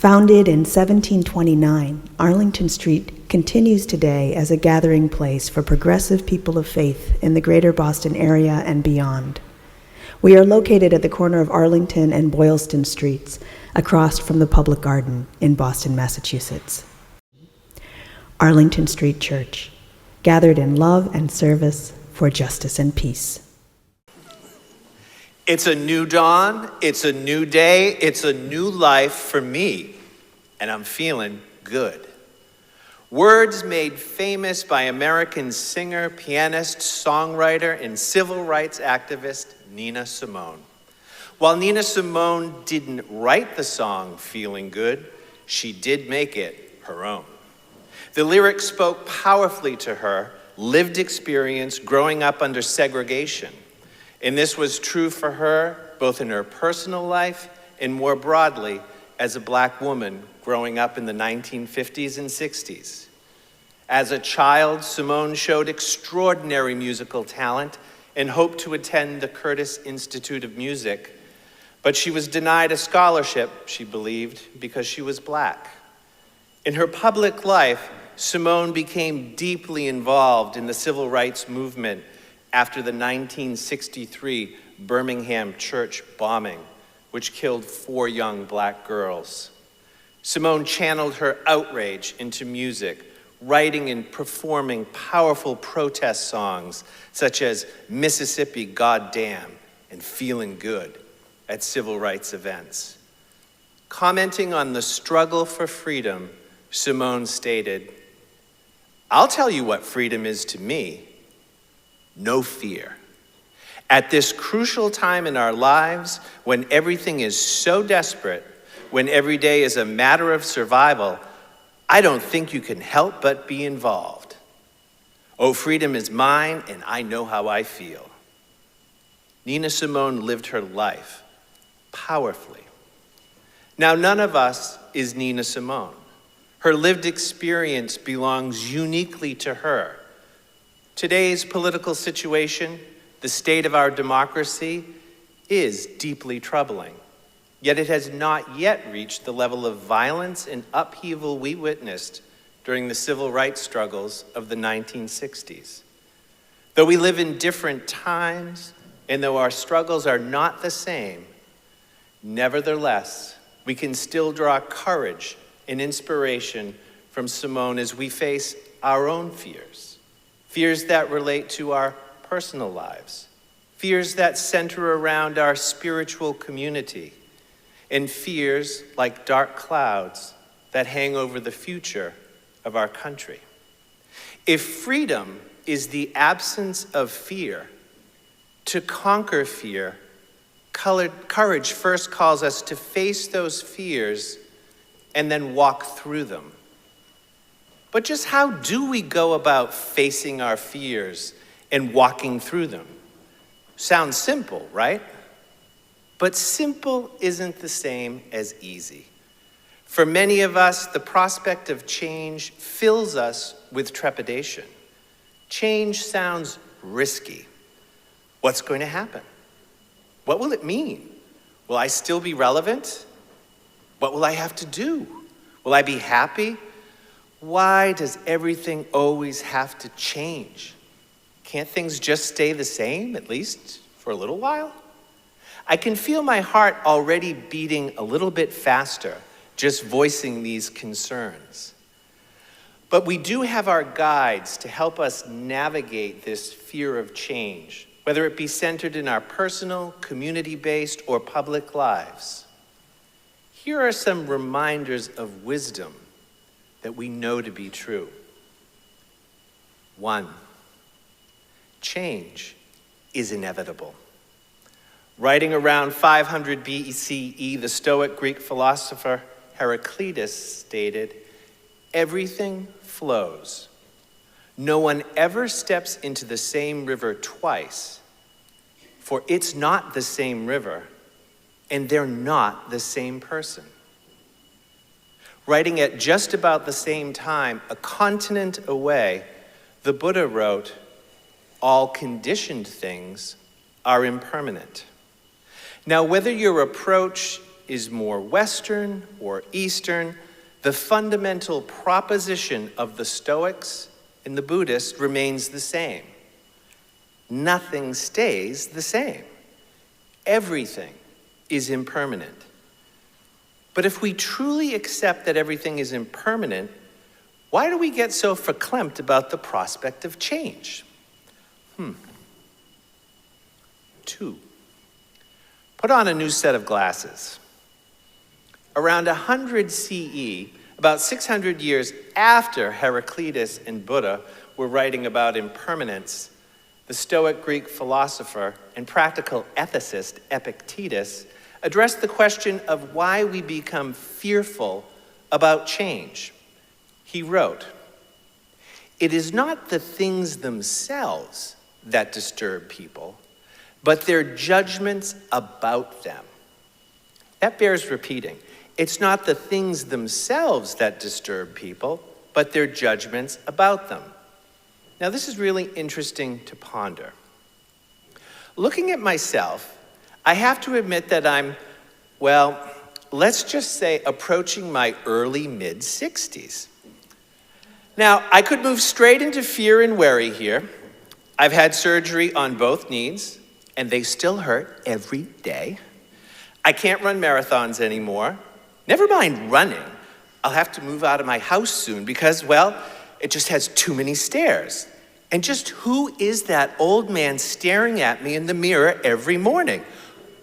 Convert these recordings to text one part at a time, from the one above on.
Founded in 1729, Arlington Street continues today as a gathering place for progressive people of faith in the greater Boston area and beyond. We are located at the corner of Arlington and Boylston Streets, across from the Public Garden in Boston, Massachusetts. Arlington Street Church, gathered in love and service for justice and peace. It's a new dawn, it's a new day, it's a new life for me, and I'm feeling good. Words made famous by American singer, pianist, songwriter, and civil rights activist Nina Simone. While Nina Simone didn't write the song Feeling Good, she did make it her own. The lyrics spoke powerfully to her lived experience growing up under segregation. And this was true for her, both in her personal life and more broadly as a Black woman growing up in the 1950s and 60s. As a child, Simone showed extraordinary musical talent and hoped to attend the Curtis Institute of Music, but she was denied a scholarship, she believed, because she was Black. In her public life, Simone became deeply involved in the civil rights movement after the 1963 Birmingham church bombing, which killed 4 young Black girls. Simone channeled her outrage into music, writing and performing powerful protest songs such as Mississippi Goddamn and Feeling Good at civil rights events. Commenting on the struggle for freedom, Simone stated, "I'll tell you what freedom is to me. No fear. At this crucial time in our lives, when everything is so desperate, when every day is a matter of survival, I don't think you can help but be involved. Oh, freedom is mine, and I know how I feel." Nina Simone lived her life powerfully. Now, none of us is Nina Simone. Her lived experience belongs uniquely to her. Today's political situation, the state of our democracy, is deeply troubling. Yet it has not yet reached the level of violence and upheaval we witnessed during the civil rights struggles of the 1960s. Though we live in different times, and though our struggles are not the same, nevertheless, we can still draw courage and inspiration from Simone as we face our own fears. Fears that relate to our personal lives, fears that center around our spiritual community, and fears like dark clouds that hang over the future of our country. If freedom is the absence of fear, to conquer fear, courage first calls us to face those fears and then walk through them. But just how do we go about facing our fears and walking through them? Sounds simple, right? But simple isn't the same as easy. For many of us, the prospect of change fills us with trepidation. Change sounds risky. What's going to happen? What will it mean? Will I still be relevant? What will I have to do? Will I be happy? Why does everything always have to change? Can't things just stay the same, at least for a little while? I can feel my heart already beating a little bit faster, just voicing these concerns. But we do have our guides to help us navigate this fear of change, whether it be centered in our personal, community-based, or public lives. Here are some reminders of wisdom that we know to be true. 1, change is inevitable. Writing around 500 BCE, the Stoic Greek philosopher Heraclitus stated, "Everything flows. No one ever steps into the same river twice, for it's not the same river, and they're not the same person." Writing at just about the same time, a continent away, the Buddha wrote, "All conditioned things are impermanent." Now, whether your approach is more Western or Eastern, the fundamental proposition of the Stoics and the Buddhists remains the same. Nothing stays the same. Everything is impermanent. But if we truly accept that everything is impermanent, why do we get so verklempt about the prospect of change? 2. Put on a new set of glasses. Around 100 CE, about 600 years after Heraclitus and Buddha were writing about impermanence, the Stoic Greek philosopher and practical ethicist Epictetus addressed the question of why we become fearful about change. He wrote, "It is not the things themselves that disturb people, but their judgments about them." That bears repeating. It's not the things themselves that disturb people, but their judgments about them. Now, this is really interesting to ponder. Looking at myself, I have to admit that I'm, well, let's just say approaching my early mid-60s. Now, I could move straight into fear and worry here. I've had surgery on both knees, and they still hurt every day. I can't run marathons anymore. Never mind running. I'll have to move out of my house soon because, well, it just has too many stairs. And just who is that old man staring at me in the mirror every morning?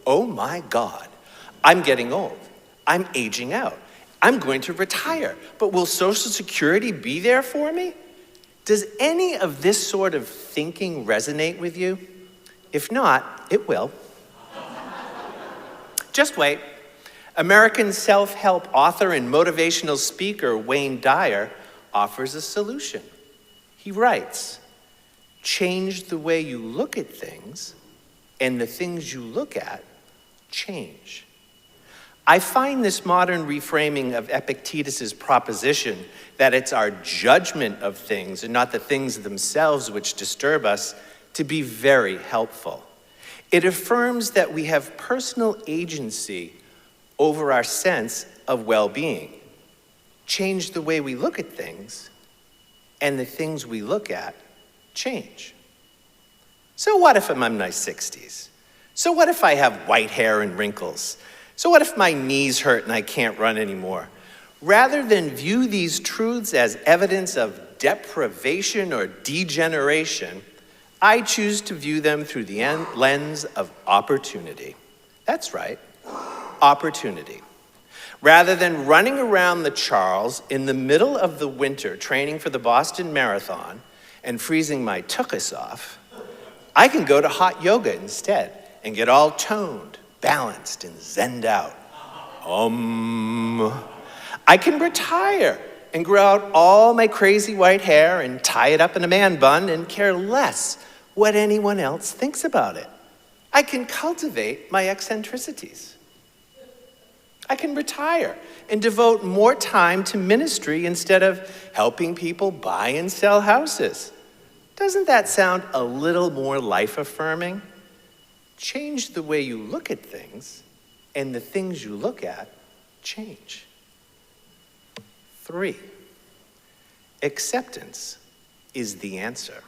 Oh my God, I'm getting old. I'm aging out. I'm going to retire. But will Social Security be there for me? Does any of this sort of thinking resonate with you? If not, it will. Just wait. American self-help author and motivational speaker Wayne Dyer offers a solution. He writes, "Change the way you look at things, and the things you look at change." I find this modern reframing of Epictetus's proposition that it's our judgment of things and not the things themselves which disturb us to be very helpful. It affirms that we have personal agency over our sense of well-being. Change the way we look at things, and the things we look at change. So what if I'm in my 60s? So what if I have white hair and wrinkles? So what if my knees hurt and I can't run anymore? Rather than view these truths as evidence of deprivation or degeneration, I choose to view them through the lens of opportunity. That's right, opportunity. Rather than running around the Charles in the middle of the winter training for the Boston Marathon and freezing my tuchus off, I can go to hot yoga instead and get all toned, balanced, and zenned out. I can retire and grow out all my crazy white hair and tie it up in a man bun and care less what anyone else thinks about it. I can cultivate my eccentricities. I can retire and devote more time to ministry instead of helping people buy and sell houses. Doesn't that sound a little more life-affirming? Change the way you look at things, and the things you look at change. 3, acceptance is the answer.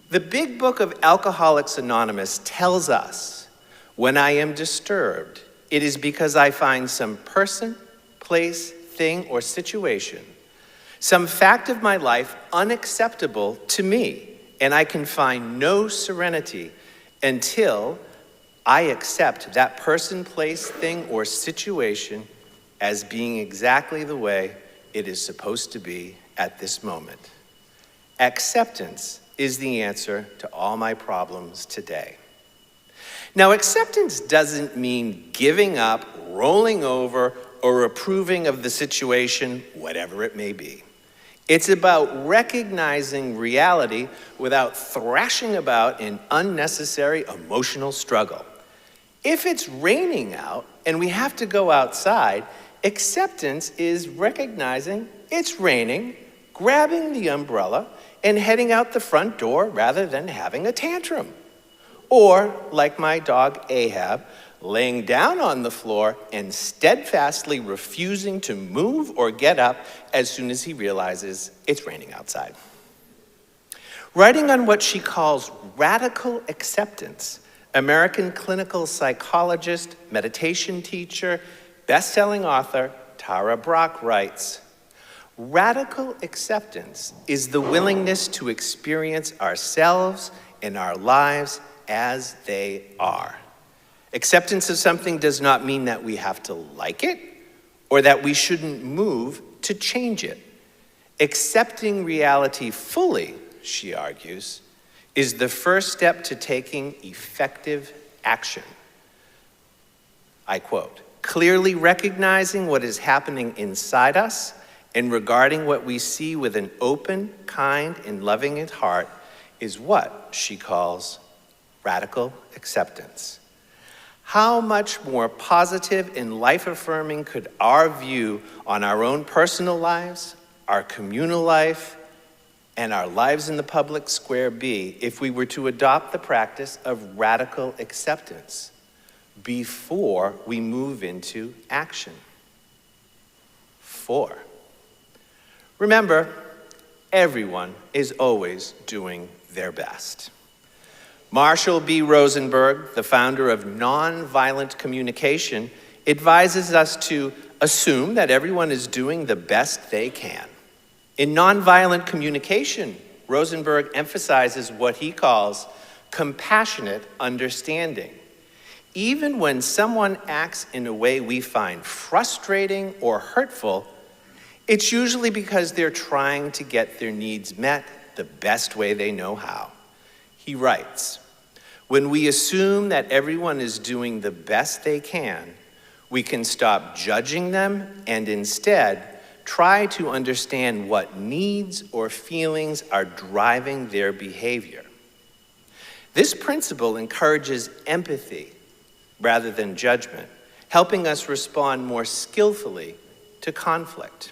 The Big Book of Alcoholics Anonymous tells us, when I am disturbed, it is because I find some person, place, thing, or situation, some fact of my life unacceptable to me, and I can find no serenity until I accept that person, place, thing, or situation as being exactly the way it is supposed to be at this moment. Acceptance is the answer to all my problems today. Now, acceptance doesn't mean giving up, rolling over, or approving of the situation, whatever it may be. It's about recognizing reality without thrashing about in unnecessary emotional struggle. If it's raining out and we have to go outside, acceptance is recognizing it's raining, grabbing the umbrella, and heading out the front door rather than having a tantrum. Or, like my dog Ahab, laying down on the floor and steadfastly refusing to move or get up as soon as he realizes it's raining outside. Writing on what she calls radical acceptance, American clinical psychologist, meditation teacher, best-selling author Tara Brach writes, "Radical acceptance is the willingness to experience ourselves and our lives as they are. Acceptance of something does not mean that we have to like it or that we shouldn't move to change it. Accepting reality fully," she argues, "is the first step to taking effective action." I quote, "Clearly recognizing what is happening inside us and regarding what we see with an open, kind, and loving heart is what she calls radical acceptance." How much more positive and life-affirming could our view on our own personal lives, our communal life, and our lives in the public square be if we were to adopt the practice of radical acceptance before we move into action? 4, remember, everyone is always doing their best. Marshall B. Rosenberg, the founder of nonviolent communication, advises us to assume that everyone is doing the best they can. In nonviolent communication, Rosenberg emphasizes what he calls compassionate understanding. Even when someone acts in a way we find frustrating or hurtful, it's usually because they're trying to get their needs met the best way they know how. He writes, "When we assume that everyone is doing the best they can, we can stop judging them and instead try to understand what needs or feelings are driving their behavior." This principle encourages empathy rather than judgment, helping us respond more skillfully to conflict.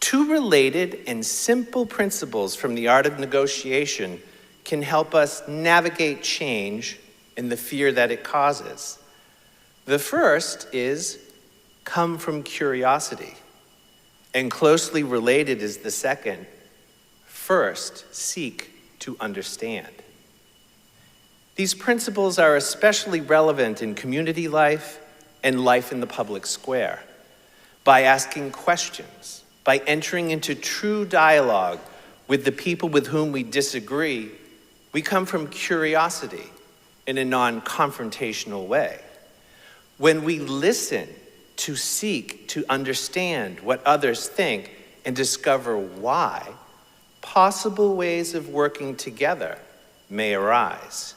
2 related and simple principles from the art of negotiation can help us navigate change and the fear that it causes. The first is come from curiosity, and closely related is the second, first seek to understand. These principles are especially relevant in community life and life in the public square. By asking questions, by entering into true dialogue with the people with whom we disagree, we come from curiosity in a non-confrontational way. When we listen to seek to understand what others think and discover why, possible ways of working together may arise.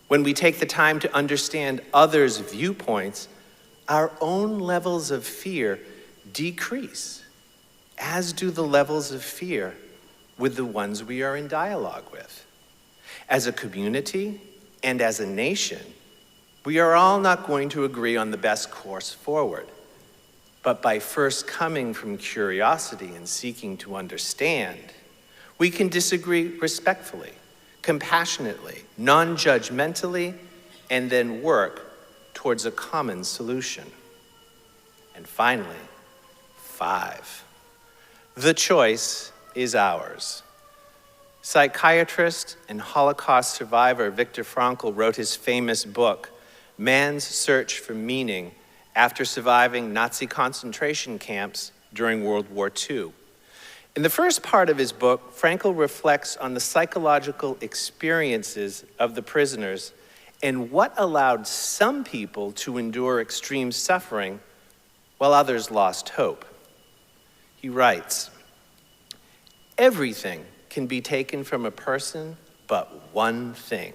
When we take the time to understand others' viewpoints, our own levels of fear decrease, as do the levels of fear with the ones we are in dialogue with. As a community and as a nation, we are all not going to agree on the best course forward. But by first coming from curiosity and seeking to understand, we can disagree respectfully, compassionately, non-judgmentally, and then work towards a common solution. And finally, 5, the choice is ours. Psychiatrist and Holocaust survivor Viktor Frankl wrote his famous book, Man's Search for Meaning, after surviving Nazi concentration camps during World War II. In the first part of his book, Frankl reflects on the psychological experiences of the prisoners and what allowed some people to endure extreme suffering while others lost hope. He writes, "Everything can be taken from a person but one thing,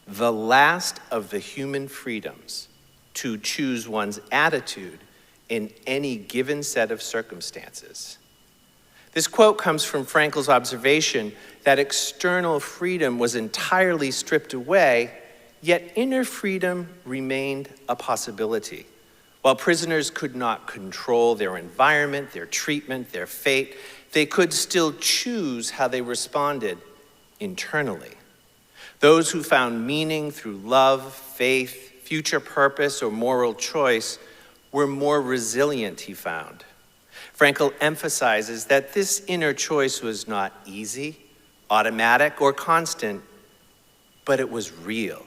the last of the human freedoms, to choose one's attitude in any given set of circumstances." This quote comes from Frankl's observation that external freedom was entirely stripped away, yet inner freedom remained a possibility. While prisoners could not control their environment, their treatment, their fate, they could still choose how they responded internally. Those who found meaning through love, faith, future purpose, or moral choice were more resilient, he found. Frankl emphasizes that this inner choice was not easy, automatic, or constant, but it was real.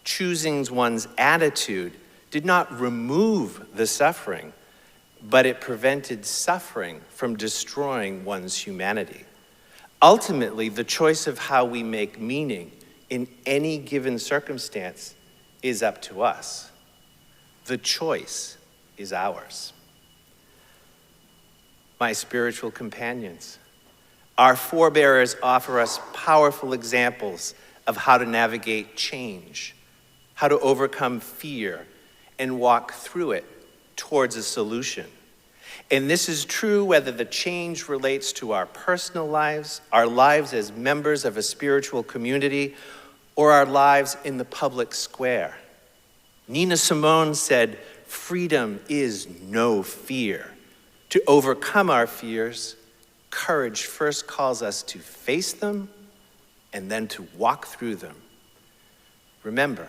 Choosing one's attitude did not remove the suffering, but it prevented suffering from destroying one's humanity. Ultimately, the choice of how we make meaning in any given circumstance is up to us. The choice is ours. My spiritual companions, our forebears offer us powerful examples of how to navigate change, how to overcome fear, and walk through it towards a solution. And this is true whether the change relates to our personal lives, our lives as members of a spiritual community, or our lives in the public square. Nina Simone said, "Freedom is no fear." To overcome our fears, courage first calls us to face them and then to walk through them. Remember,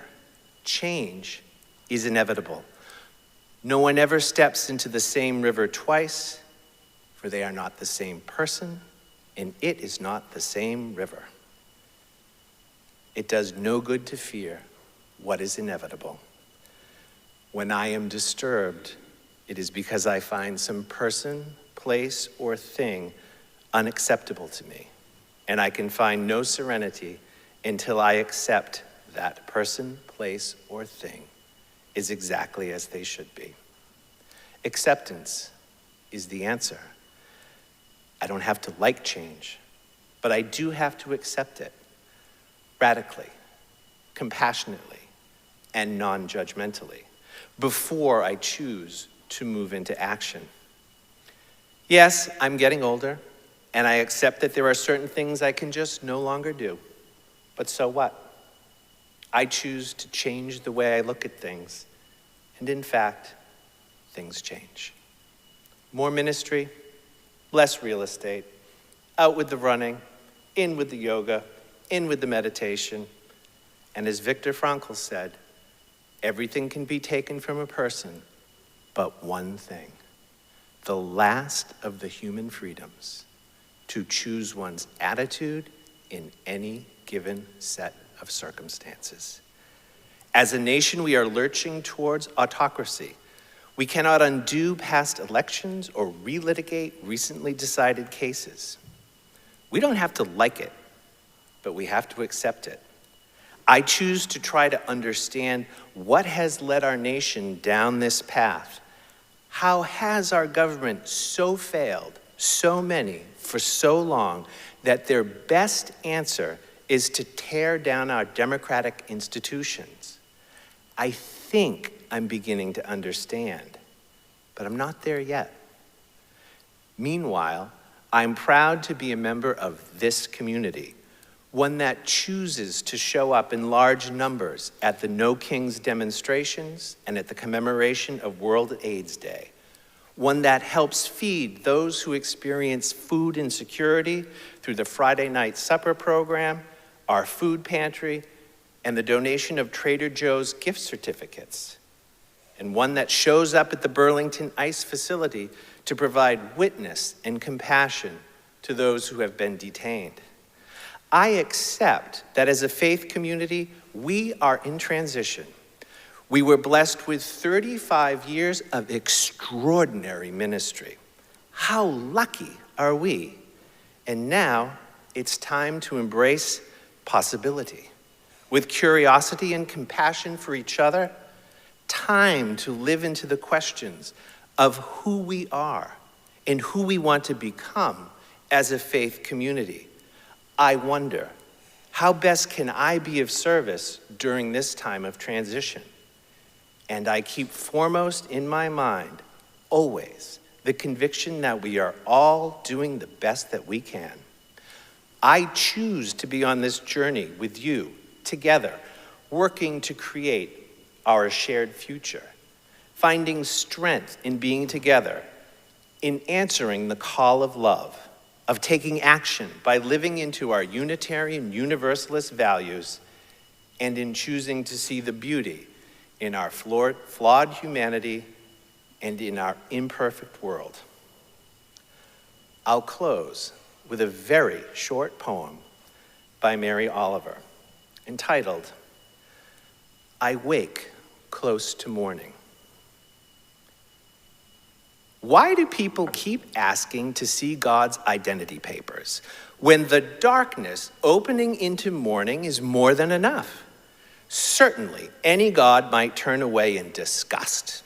change is inevitable. No one ever steps into the same river twice, for they are not the same person, and it is not the same river. It does no good to fear what is inevitable. When I am disturbed, it is because I find some person, place, or thing unacceptable to me, and I can find no serenity until I accept that person, place, or thing is exactly as they should be. Acceptance is the answer. I don't have to like change, but I do have to accept it radically, compassionately, and non-judgmentally before I choose to move into action. Yes, I'm getting older, and I accept that there are certain things I can just no longer do. But so what? I choose to change the way I look at things, and in fact, things change. More ministry, less real estate, out with the running, in with the yoga, in with the meditation. And as Viktor Frankl said, everything can be taken from a person, but one thing, the last of the human freedoms, to choose one's attitude in any given set of circumstances. As a nation, we are lurching towards autocracy. We cannot undo past elections or relitigate recently decided cases. We don't have to like it, but we have to accept it. I choose to try to understand what has led our nation down this path. How has our government so failed, so many, for so long, that their best answer is to tear down our democratic institutions? I think I'm beginning to understand, but I'm not there yet. Meanwhile, I'm proud to be a member of this community, one that chooses to show up in large numbers at the No Kings demonstrations and at the commemoration of World AIDS Day, one that helps feed those who experience food insecurity through the Friday night supper program, our food pantry, and the donation of Trader Joe's gift certificates, and one that shows up at the Burlington ICE facility to provide witness and compassion to those who have been detained. I accept that as a faith community, we are in transition. We were blessed with 35 years of extraordinary ministry. How lucky are we? And now it's time to embrace possibility. With curiosity and compassion for each other, time to live into the questions of who we are and who we want to become as a faith community. I wonder, how best can I be of service during this time of transition? And I keep foremost in my mind, always, the conviction that we are all doing the best that we can. I choose to be on this journey with you, together, working to create our shared future, finding strength in being together, in answering the call of love, of taking action by living into our Unitarian Universalist values, and in choosing to see the beauty in our flawed humanity and in our imperfect world. I'll close with a very short poem by Mary Oliver entitled, I Wake Close to Morning. Why do people keep asking to see God's identity papers when the darkness opening into morning is more than enough? Certainly, any God might turn away in disgust.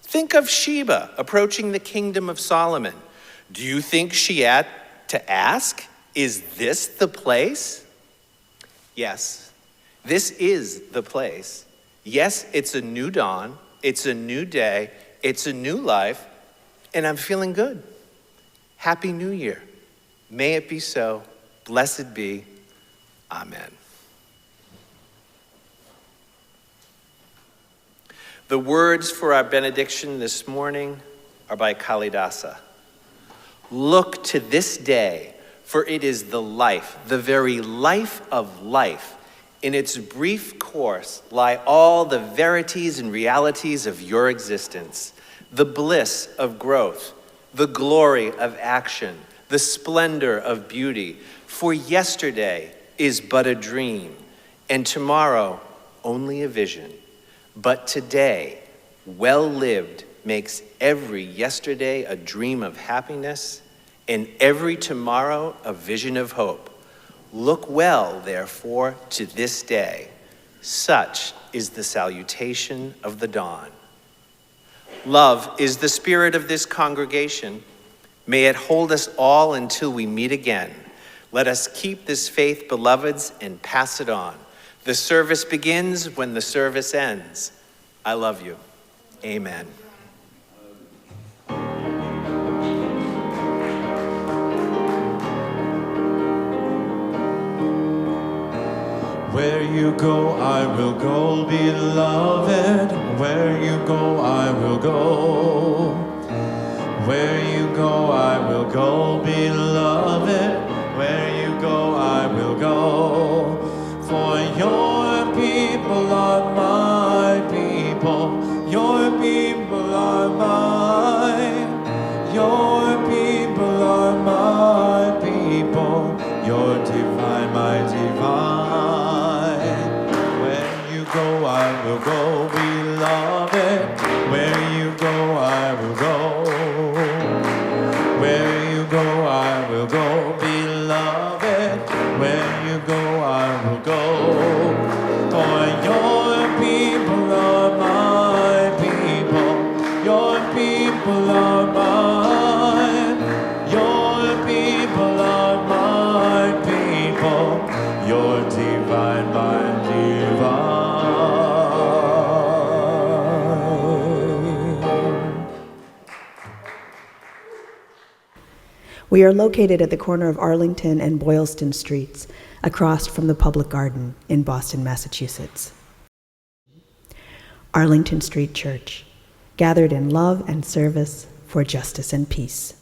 Think of Sheba approaching the kingdom of Solomon. Do you think she had to ask, is this the place? Yes, this is the place. Yes, it's a new dawn, it's a new day, it's a new life, and I'm feeling good. Happy New Year. May it be so. Blessed be. Amen. The words for our benediction this morning are by Kalidasa. Look to this day, for it is the life, the very life of life. In its brief course lie all the verities and realities of your existence, the bliss of growth, the glory of action, the splendor of beauty. For yesterday is but a dream, and tomorrow only a vision. But today, well lived, makes every yesterday a dream of happiness, and every tomorrow a vision of hope. Look well, therefore, to this day. Such is the salutation of the dawn. Love is the spirit of this congregation. May it hold us all until we meet again. Let us keep this faith, beloveds, and pass it on. The service begins when the service ends. I love you. Amen. Where you go, I will go, beloved. Where you go, I will go. Where you go, I will go, beloved. Where you go, I will go. For your people are my people. Your people are mine. Your people are my people. Your divine, my divine. Where you go, I will go, beloved. Where you go, I will go. Where you go, I will go, beloved. Where you go, I will go. For your people are my people. Your people are mine. Your people are my people. Your divine, my divine. We are located at the corner of Arlington and Boylston Streets, across from the Public Garden in Boston, Massachusetts. Arlington Street Church, gathered in love and service for justice and peace.